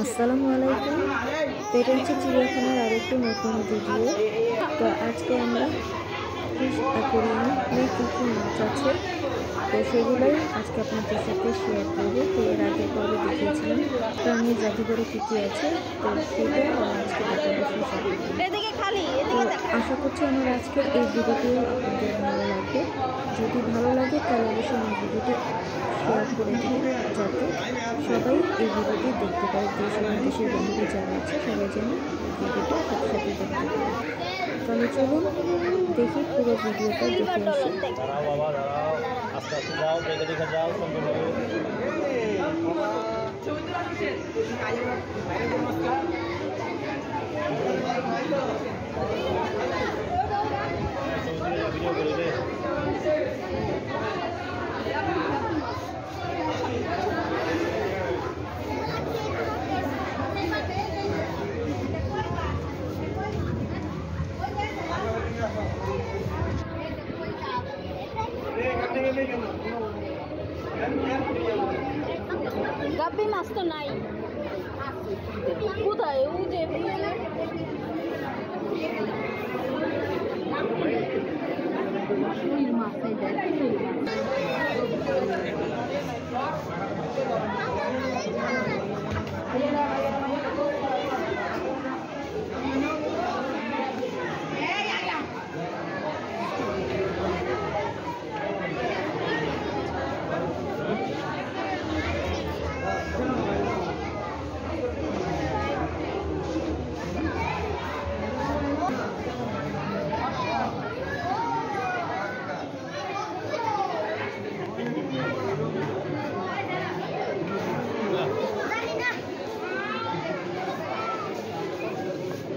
আসসালামু আলাইকুম। তো এটা হচ্ছে চিড়িয়াখানার আরেকটি নতুন ভিডিও। তো আজকে আমরা ফিশ অ্যাকোয়ারিয়ামে কী কী মাছ আছে তো সেগুলোই আজকে আপনাদের সাথে শেয়ার করবো। তো এর আগের পর্বে দেখিয়েছিলাম প্রাণীর জাদুঘরে কী কী আছে, তো সেটা আজকে দেখাবো। তো আশা করছি আমার আজকের এই ভিডিওটিও আপনাদের ভালো লাগবে। যদি ভালো লাগে তাহলে অবশ্যই আমার ভিডিওটি শেয়ার করে দিন, যাতে সবাই এই ভিডিওটি দেখতে পারে। দেশ এবং দেশের বন্ধুদের যারা আছে সবাই যেন ভিডিওটা সাথে সাথে দেখতে পারে। তাহলে চলুন দেখি পুরো ভিডিওটা দেখে আসি। গাপ্পি মাছ তো নাই, কোথায়? ও যে মাছ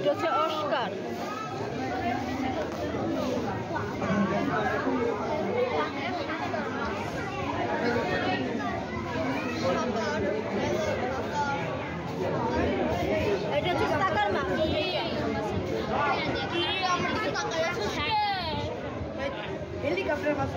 হচ্ছে অস্কার। এটা হচ্ছে টাকার মাছ। হেলিকপ্টার মাছ।